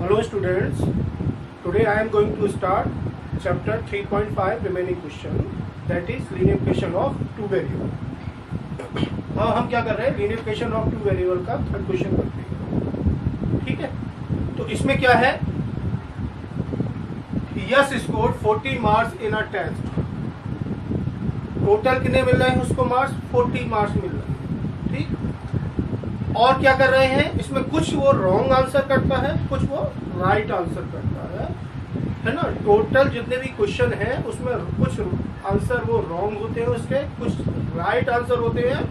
Hello students, today I am going to start chapter 3.5 remaining question, that is linear equation of two variable. हाँ, हम क्या कर रहे हैं, linear equation of two variable का third question करते हैं. ठीक है, तो इसमें क्या है, Yash scored 40 marks in a test. Total कितने मिल रहे हैं उसको मार्क्स, 40 मार्क्स मिल रहे हैं. ठीक, और क्या कर रहे हैं, इसमें कुछ वो रॉन्ग आंसर करता है, कुछ वो राइट आंसर करता है ना. टोटल जितने भी क्वेश्चन हैं उसमें कुछ आंसर वो रॉन्ग होते हैं, उसके कुछ राइट आंसर होते हैं,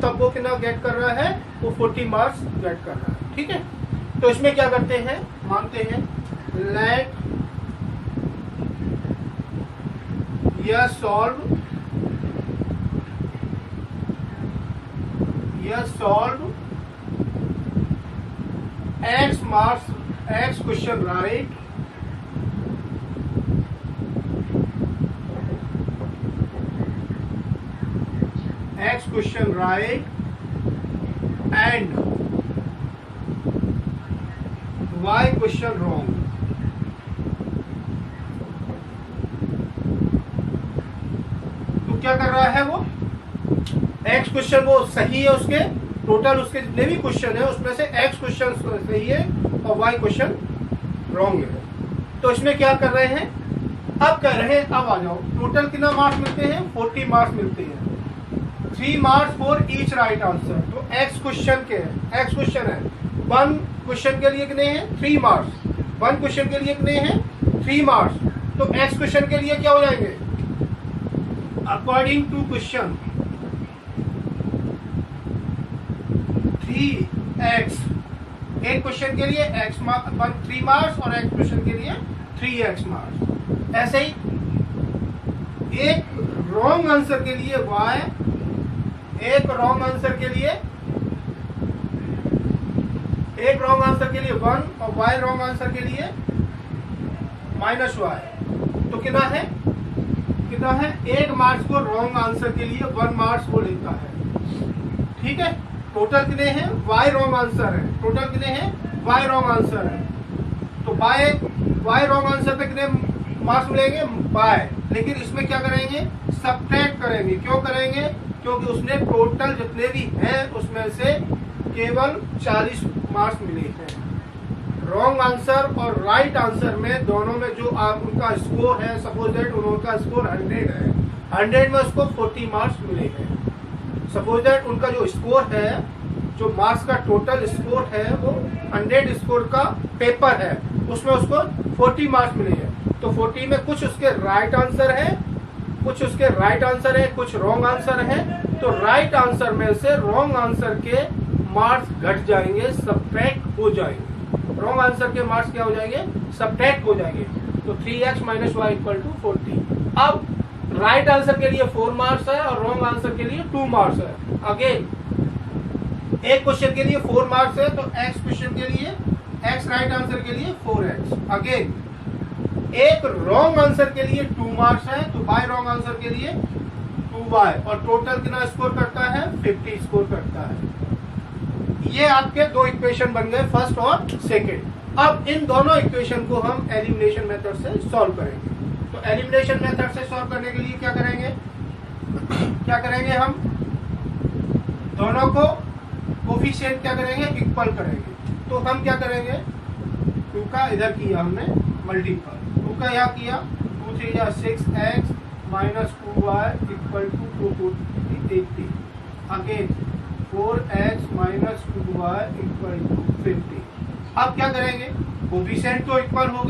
तब वो कितना गेट कर रहा है, वो 40 मार्क्स गेट कर रहा है. ठीक है, तो इसमें क्या करते हैं, मानते हैं let Yash solve X marks X question right, X question right and Y question wrong. तो क्या कर रहा है वो, X क्वेश्चन वो सही है, उसके टोटल उसके जितने भी क्वेश्चन है उसमें से X क्वेश्चन सही है और Y क्वेश्चन रॉन्ग है. तो इसमें क्या कर रहे हैं, अब कह रहे हैं, अब आ जाओ, टोटल कितना मार्क्स मिलते हैं, 40 मार्क्स मिलते हैं. 3 marks for each right answer. तो X क्वेश्चन के X क्वेश्चन है, 1 क्वेश्चन के लिए कितने हैं, 3 मार्क्स. 1 क्वेश्चन के लिए कितने हैं, 3 मार्क्स. तो X क्वेश्चन के लिए क्या हो जाएंगे, अकॉर्डिंग टू क्वेश्चन 3x. एक क्वेश्चन के लिए x 3 मार्क्स और एक क्वेश्चन के लिए 3x मार्क्स. ऐसे ही एक रॉन्ग आंसर के लिए y, एक रॉन्ग आंसर के लिए 1 और y रॉन्ग आंसर के लिए -y. तो कितना है 1 मार्क्स को रॉन्ग आंसर के लिए 1 मार्क्स वो लेता है. ठीक है, टोटल कितने हैं, y रॉन्ग आंसर है, टोटल कितने हैं, y रॉन्ग आंसर है. तो y रॉन्ग आंसर पे कितने मार्क्स मिलेंगे, y. लेकिन इसमें क्या करेंगे, सब्ट्रैक्ट करेंगे. क्यों करेंगे, क्योंकि उसने टोटल जितने भी हैं उसमें से केवल 40 मार्क्स मिले हैं. रॉन्ग आंसर और राइट आंसर में दोनों में जो उनका स्कोर है, सपोज दैट उनका स्कोर 100 है, 100 में उसको 40 मार्क्स मिले हैं. सपोज दैट उनका जो स्कोर है, जो मार्क्स का टोटल स्कोर है, वो 100 स्कोर का पेपर है, उसमें उसको 40 मार्क्स मिले हैं. तो 40 में कुछ उसके राइट आंसर है, कुछ रॉन्ग आंसर है. तो राइट आंसर में से रॉन्ग आंसर के मार्क्स घट जाएंगे, सब्ट्रैक्ट हो जाएंगे. रॉन्ग आंसर के मार्क्स क्या हो जाएंगे, सब्ट्रैक्ट हो जाएंगे. तो 3x - y = 40. अब राइट आंसर के लिए 4 मार्क्स है और रॉन्ग आंसर के लिए 2 मार्क्स है. अगेन एक क्वेश्चन के लिए 4 मार्क्स है, तो x क्वेश्चन के लिए, x राइट आंसर के लिए 4x. अगेन एक रॉन्ग आंसर के लिए 2 मार्क्स है, तो y रॉन्ग आंसर के लिए 2y. और टोटल कितना स्कोर करता है, 50 स्कोर करता है. ये आपके दो इक्वेशन बन गए, फर्स्ट और सेकेंड. अब इन दोनों इक्वेशन को हम एलिमिनेशन मेथड से सॉल्व करेंगे. तो एलिमिनेशन मेथड से सॉल्व करने के लिए क्या करेंगे हम दोनों को कोफिशिएंट क्या करेंगे, इक्वल करेंगे. तो हम क्या करेंगे, 2 का इधर किया हमने मल्टीपल, 2 का यहाँ किया, 2 3 या 6x - 2y = 280. Again 4x - 2y = 50. अब क्या करेंगे, कोफिशिएंट तो इक्वल हो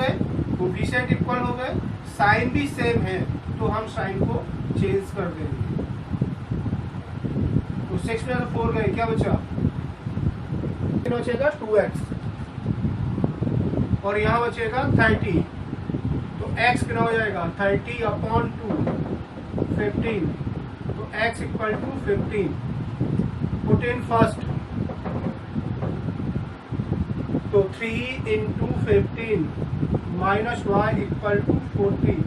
गए, साइन भी सेम है, तो हम साइन को चेंज कर देंगे. तो 6 में 4 गए, क्या बचा, बचेगा 2x और यहाँ बचेगा 30. तो x कितना हो जाएगा, 30/2 15. तो x = 15. पुट इन फर्स्ट, तो 3 × 15 - y = 40.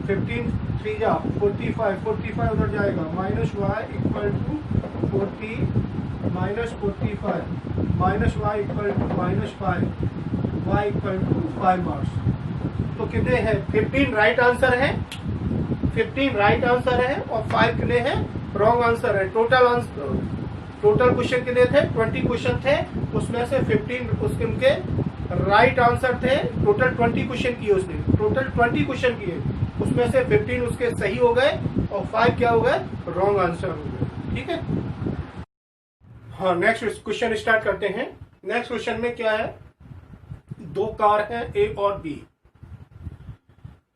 15 3 जा 45, 45 उधर जाएगा, -y = 40 - 45 -y = -5. y equal to 5 marks. तो कितने हैं? 15 राइट आंसर है, 15 राइट आंसर है और 5 कितने हैं? रॉन्ग आंसर है। टोटल क्वेश्चन कितने थे? 20 क्वेश्चन थे, उसमें से 15 उसके उनके राइट आंसर थे। टोटल 20 क्वेश्चन किए उसने, टोटल 20 क्वेश्चन किए, उसमें से 15 उसके सही हो गए और 5 क्या हो गए? रॉन्ग आंसर हो गए। ठीक है। हाँ, नेक्स्ट क्वेश्चन स्टार्ट करते हैं। नेक्स्ट क्वेश्चन में क्या है? दो कार हैं ए और बी,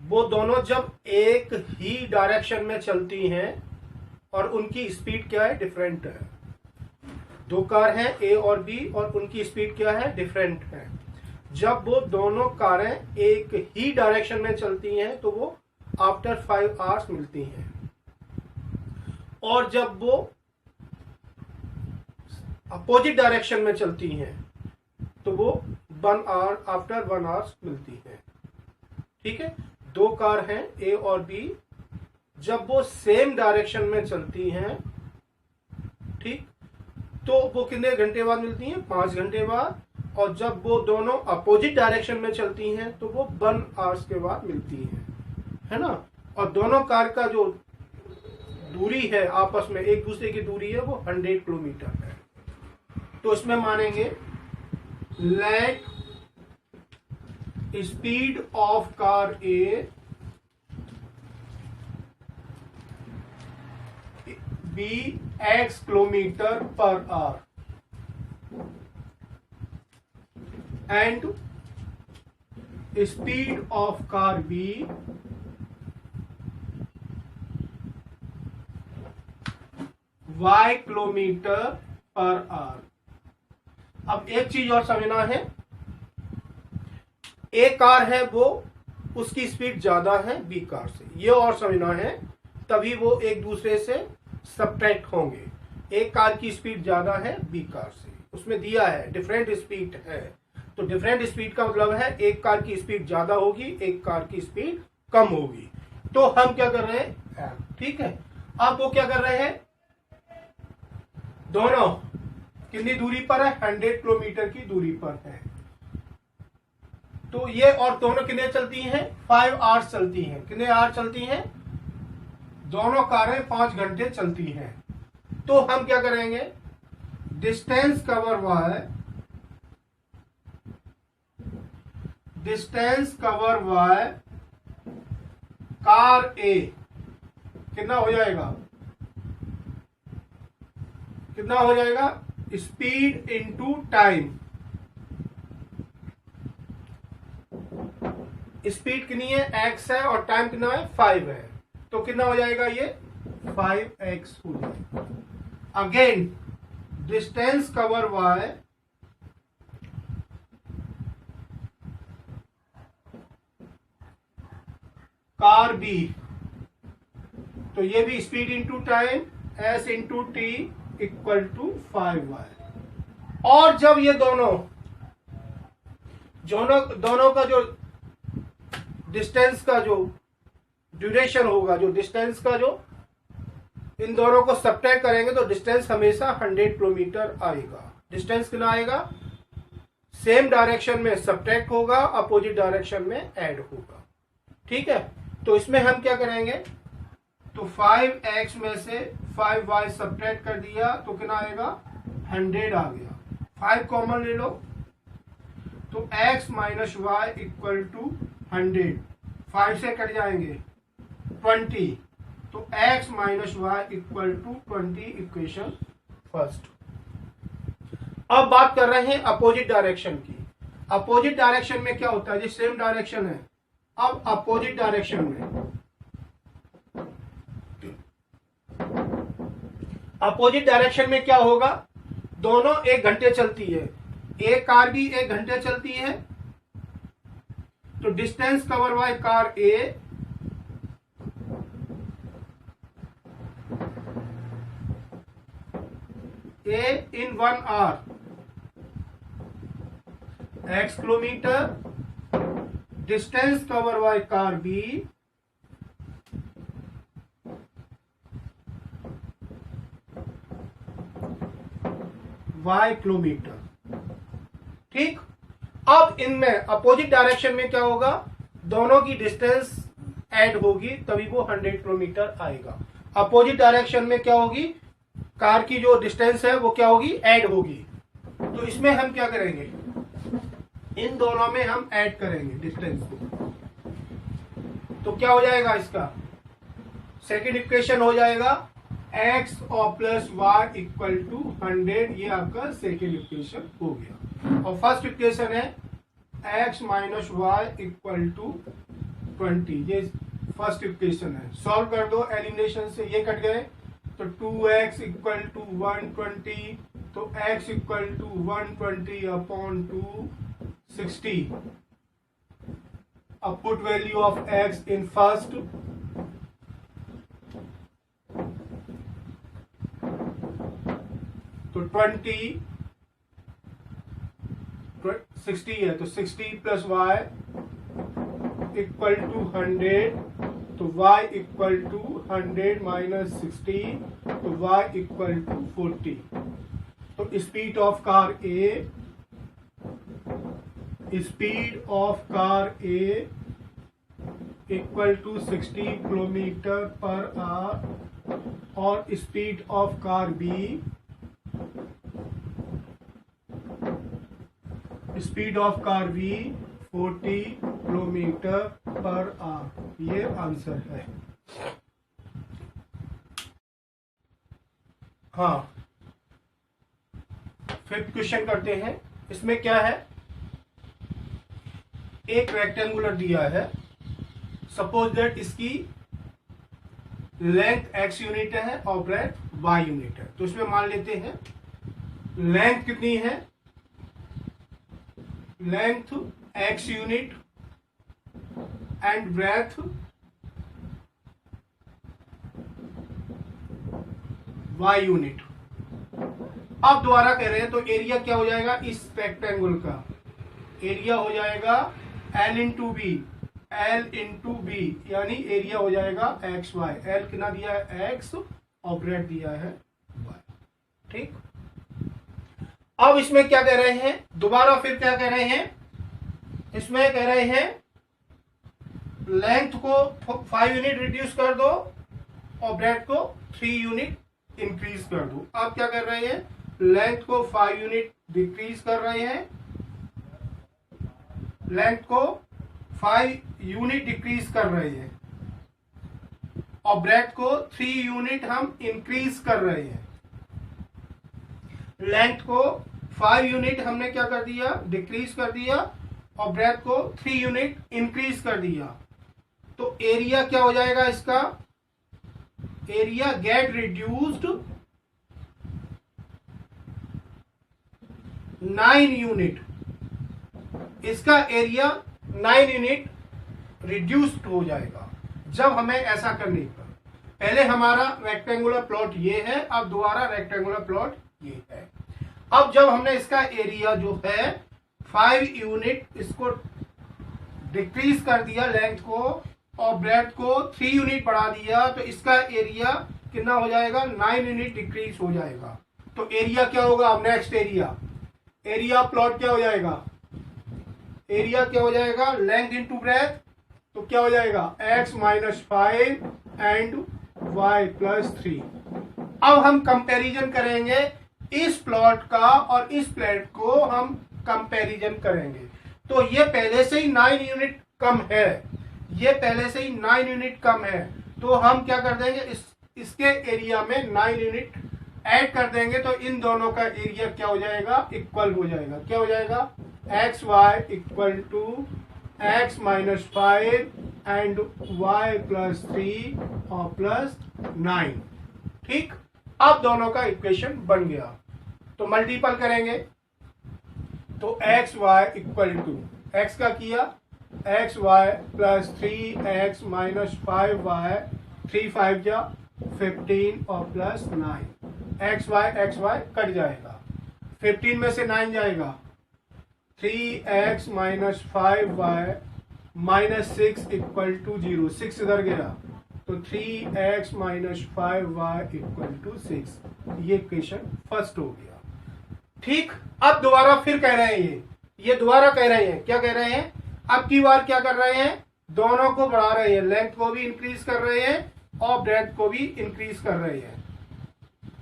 वो दोनों जब एक ही डायरेक्शन में चलती हैं और उनकी स्पीड क्या है? डिफरेंट है। दो कार हैं ए और बी और उनकी स्पीड क्या है? डिफरेंट है। जब वो दोनों कारें एक ही डायरेक्शन में चलती हैं तो वो आफ्टर 5 आवर्स मिलती हैं, और जब वो अपोजिट डायरेक्शन में चलती हैं तो वो 1 आवर आफ्टर 1 आवर्स मिलती है। ठीक है। दो कार हैं ए और बी, जब वो सेम डायरेक्शन में चलती हैं, ठीक, तो वो कितने घंटे बाद मिलती हैं? 5 घंटे बाद। और जब वो दोनों अपोजिट डायरेक्शन में चलती हैं तो वो 1 आवर्स के बाद मिलती हैं, है ना। और दोनों कार का जो दूरी है आपस में, एक दूसरे की दूरी है, वो 100 किलोमीटर है। तो इसमें मानेंगे let speed of car A B x kilometre per hour and speed of car B y kilometre per hour. अब एक चीज और समझना है, ए कार है वो, उसकी स्पीड ज्यादा है बी कार से, ये और समझना है, तभी वो एक दूसरे से सब्ट्रैक्ट होंगे। एक कार की स्पीड ज्यादा है बी कार से, उसमें दिया है डिफरेंट स्पीड है, तो डिफरेंट स्पीड का मतलब है एक कार की स्पीड ज्यादा होगी, एक कार की स्पीड कम होगी। तो हम क्या कर रहे हैं? ठीक है। अब वो क्या कर रहे हैं? दोनों कितनी दूरी पर है? 100 किलोमीटर की दूरी पर है। तो ये और दोनों कितने चलती हैं? 5 आवर्स चलती हैं। कितने आवर्स चलती हैं? दोनों कारें 5 घंटे चलती हैं। तो हम क्या करेंगे? डिस्टेंस कवर बाय कार ए कितना हो जाएगा? कितना हो जाएगा? Speed into time. स्पीड कितनी है? x है और टाइम कितना है? 5 है। तो कितना हो जाएगा? ये 5x हो जाएगा। Again distance cover by car B, तो ये भी speed into time, s into T equal to 5y। और जब ये दोनों का जो डिस्टेंस का जो ड्यूरेशन होगा, जो डिस्टेंस का जो इन दोनों को सब्ट्रैक्ट करेंगे तो डिस्टेंस हमेशा 100 किलोमीटर आएगा। डिस्टेंस कितना आएगा? सेम डायरेक्शन में सब्ट्रैक्ट होगा, अपोजिट डायरेक्शन में ऐड होगा। ठीक है। तो इसमें हम क्या करेंगे? तो 5x में से 5y सब्ट्रैक्ट कर दिया तो कितना आएगा? 100 आ गया। 5 कॉमन ले लो तो x minus Y equal to 100। 5 से कट जाएंगे 20, तो x minus Y equal to 20 equation first. अब बात कर रहे हैं अपोजिट डायरेक्शन की। अपोजिट डायरेक्शन में क्या होता है? जो सेम डायरेक्शन है, अब अपोजिट डायरेक्शन में, अपोजिट डायरेक्शन में क्या होगा? दोनों 1 घंटे चलती है, एक कार भी 1 घंटे चलती है, तो distance cover by car A in 1 hour x kilometre, distance cover by car B y kilometre. ठीक। अब इनमें अपोजिट डायरेक्शन में क्या होगा, दोनों की डिस्टेंस ऐड होगी तभी वो 100 किलोमीटर आएगा। अपोजिट डायरेक्शन में क्या होगी, कार की जो डिस्टेंस है वो क्या होगी, ऐड होगी। तो इसमें हम क्या करेंगे, इन दोनों में हम ऐड करेंगे डिस्टेंस को, तो क्या हो जाएगा, इसका सेकेंड इक्वेशन हो जाएगा x और प्लस वाई इक्वल टू 100। ये आपका सेकेंड इक्वेशन हो गया। और फर्स्ट इक्वेशन है x minus Y equal to 20। ये फर्स्ट इक्वेशन है। सॉल्व कर दो एलिमिनेशन से, ये कट गए तो 2x इक्वल टू 120, तो x इक्वल टू 120 अपॉन 260। अब put value of x in first, तो 20 60 है, तो 60 प्लस वाई इक्वल टू 100, तो y इक्वल टू 100 माइनस 60, तो y इक्वल टू 40। तो speed of car A equal to 60 kilometre per hour, और speed of car B speed of car V 40 kilometre per hour. ये answer है। हाँ, fifth question करते हैं। इसमें क्या है, एक रेक्टेंगुलर दिया है, सपोज दैट इसकी लेंथ x यूनिट है और ब्रेथ y यूनिट है। तो इसमें मान लेते हैं लेंथ कितनी है, length x unit and breadth y unit. अब दोबारा कह रहे हैं तो एरिया क्या हो जाएगा, इस रेक्टेंगल का एरिया हो जाएगा L into B, L into B, यानी एरिया हो जाएगा एक्स वाई। L कितना दिया है x और ब्रेथ दिया है y। ठीक, अब इसमें क्या कह रहे हैं, दोबारा फिर क्या कह रहे हैं, इसमें कह रहे हैं लेंथ को 5 यूनिट रिड्यूस कर दो और ब्रेथ को 3 यूनिट इंक्रीज कर दो। आप क्या कर रहे हैं, लेंथ को 5 यूनिट डिक्रीज कर रहे हैं, लेंथ को 5 यूनिट डिक्रीज कर रहे हैं, और ब्रेथ को 3 यूनिट हम इंक्रीज कर रहे हैं। लेंथ को 5 यूनिट हमने क्या कर दिया, डिक्रीज कर दिया, और ब्रेथ को 3 यूनिट इंक्रीज कर दिया। तो एरिया क्या हो जाएगा इसका, एरिया गेट रिड्यूस्ड 9 यूनिट, इसका एरिया 9 यूनिट रिड्यूस्ड हो जाएगा जब हमें ऐसा करने पर। पहले हमारा रेक्टेंगुलर प्लॉट ये है, अब दोबारा रेक्टेंगुलर प्लॉट ये है। अब जब हमने इसका एरिया जो है 5 यूनिट इसको डिक्रीज कर दिया लेंथ को, और ब्रेथ को 3 यूनिट बढ़ा दिया, तो इसका एरिया कितना हो जाएगा, 9 यूनिट डिक्रीज हो जाएगा। तो एरिया क्या होगा, अब नेक्स्ट एरिया प्लॉट क्या हो जाएगा, एरिया क्या हो जाएगा, लेंथ इंटू ब्रेथ, तो क्या हो जाएगा x minus 5 and y plus 3। अब हम कंपैरिजन करेंगे इस प्लॉट का और इस प्लॉट को हम कंपैरिजन करेंगे। तो ये पहले से ही 9 यूनिट कम है, ये पहले से ही 9 यूनिट कम है, तो हम क्या कर देंगे, इसके एरिया में 9 यूनिट ऐड कर देंगे, तो इन दोनों का एरिया क्या हो जाएगा, इक्वल हो जाएगा। क्या हो जाएगा, X Y equal to X minus 5 and y plus 3 और प्लस 9। ठीक, अब दोनों का इक्वेशन बन गया, तो मल्टीपल करेंगे, तो X Y equal to X का किया x Y plus 3x minus 5y, 3 5 जा 15 और प्लस 9। एक्स वाई कट जाएगा, 15 में से 9 जाएगा, 3x minus 5y minus 6 equal to 0, 6 इधर गया, तो 3x minus 5y equal to 6। ये इक्वेशन फर्स्ट हो गया। ठीक, अब दोबारा फिर कह रहे हैं ये ये दोबारा कह रहे हैं, क्या कह रहे हैं, अब की बार क्या कर रहे हैं, दोनों को बढ़ा रहे हैं, लेंथ को भी इंक्रीज कर रहे हैं और ब्रेथ को भी इंक्रीज कर रहे हैं,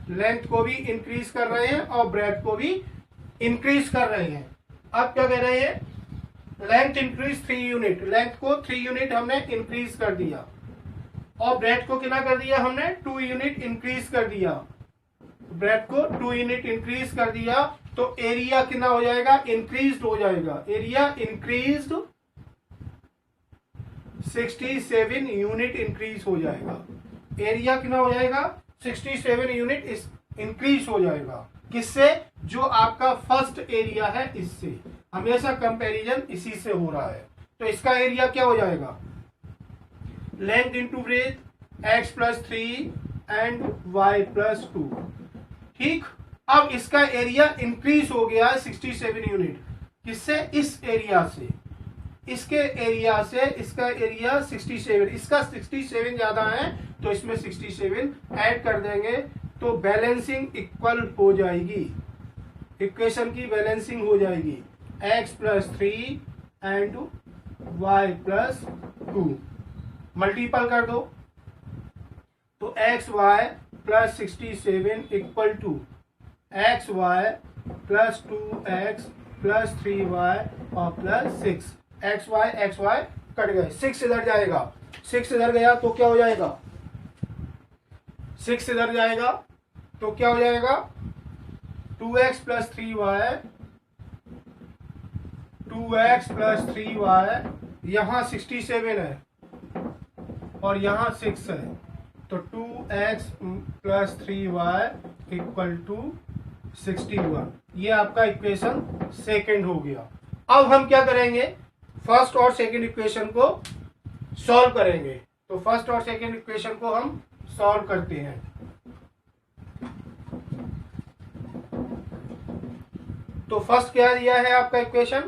लेंथ को भी इंक्रीज कर रहे हैं और ब्रेथ को भी इंक्रीज कर रहे हैं। अब क्या कह रहे हैं, लेंथ इंक्रीज 3 यूनिट, लेंथ को 3 यूनिट हमने इंक्रीज कर दिया और ब्रेथ को कितना कर दिया हमने, 2 यूनिट इंक्रीज कर दिया, ब्रेथ को 2 यूनिट इंक्रीज कर दिया, तो एरिया कितना हो जाएगा, इंक्रीज्ड हो जाएगा, एरिया इंक्रीज्ड 67 यूनिट इंक्रीज हो जाएगा, एरिया कितना हो जाएगा, 67 यूनिट इंक्रीज हो जाएगा। किससे, जो आपका फर्स्ट एरिया है इससे, हमेशा कंपैरिजन इसी से हो रहा है। तो इसका एरिया क्या हो जाएगा, length into breadth x plus 3 and y plus 2। ठीक, अब इसका एरिया इंक्रीज हो गया 67 यूनिट, किससे, इस एरिया से, इसके एरिया से, इसका एरिया 67, इसका 67 ज्यादा है तो इसमें 67 ऐड कर देंगे तो बैलेंसिंग इक्वल हो जाएगी, इक्वेशन की बैलेंसिंग हो जाएगी, x plus 3 and y plus 2 multiple कर दो तो X Y plus 67 equal to X Y plus 2x plus 3y और प्लस 6, एक्स वाई कट गए, 6 इधर जाएगा, 6 इधर गया तो क्या हो जाएगा, 6 इधर जाएगा तो क्या हो जाएगा, 2x plus 3y, 2x plus 3y, यहाँ 67 है और यहाँ 6 है, तो 2x plus 3y equal to 61। ये आपका इक्वेशन सेकंड हो गया। अब हम क्या करेंगे, फर्स्ट और सेकंड इक्वेशन को सॉल्व करेंगे। तो फर्स्ट और सेकंड इक्वेशन को हम सॉल्व करते हैं। तो फर्स्ट क्या दिया है आपका equation,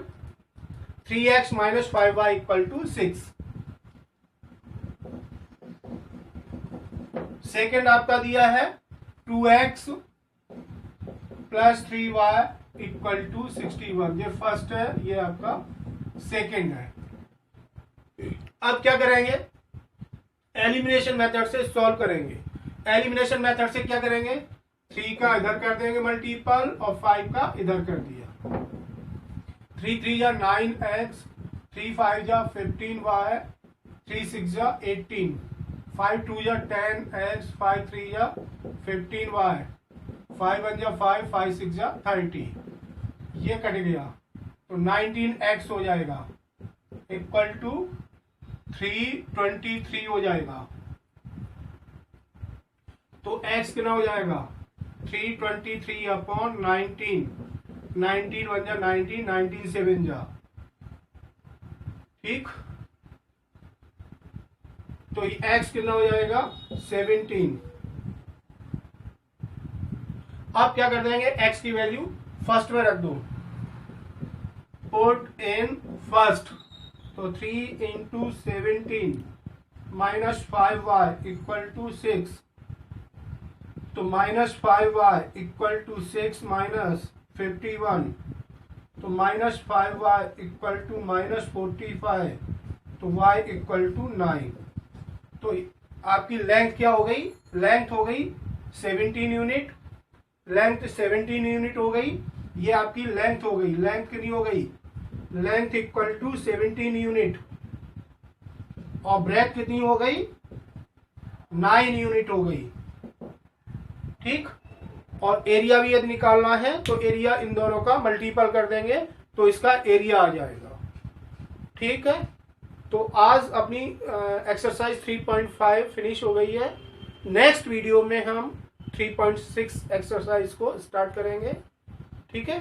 3x minus 5y equal to 6। Second आपका दिया है 2x plus 3y equal to 61। ये फर्स्ट है, ये आपका सेकेंड है। अब क्या करेंगे, एलिमिनेशन मेथड से सॉल्व करेंगे। एलिमिनेशन मेथड से क्या करेंगे, 3 का इधर कर देंगे मल्टीपल और 5 का इधर कर दिया। 3 3 जा 9x, 3 5 जा 15y, 3 6 जा 18, 5 2 जा 10x, 5 3 जा 15y, 5 1 जा 5, 5 6 जा 30। ये कट गया तो 19x हो जाएगा इक्वल टू 323 हो जाएगा। तो x कितना हो जाएगा, 323 अपॉन 19, 19 1 जा 19, 19 7 जा, ठीक। तो x कितना हो जाएगा 17। अब क्या कर देंगे, x की वैल्यू फर्स्ट में रख दो, पुट इन फर्स्ट। तो 3 into 17 minus 5y equal to 6, तो minus 5y equal to 6 minus 51, तो minus 5y equal to minus 45, तो y इक्वल टू 9। तो आपकी लेंथ क्या हो गई, लेंथ हो गई 17 यूनिट, लेंथ 17 यूनिट हो गई। ये आपकी लेंथ हो गई, लेंथ कितनी हो गई, लेंथ इक्वल टू 17 यूनिट और ब्रेथ कितनी हो गई, 9 यूनिट हो गई, ठीक। और एरिया भी यदि निकालना है तो एरिया इन दोनों का मल्टीपल कर देंगे तो इसका एरिया आ जाएगा, ठीक है। तो आज अपनी एक्सरसाइज 3.5 फिनिश हो गई है। नेक्स्ट वीडियो में हम 3.6 एक्सरसाइज को स्टार्ट करेंगे, ठीक है।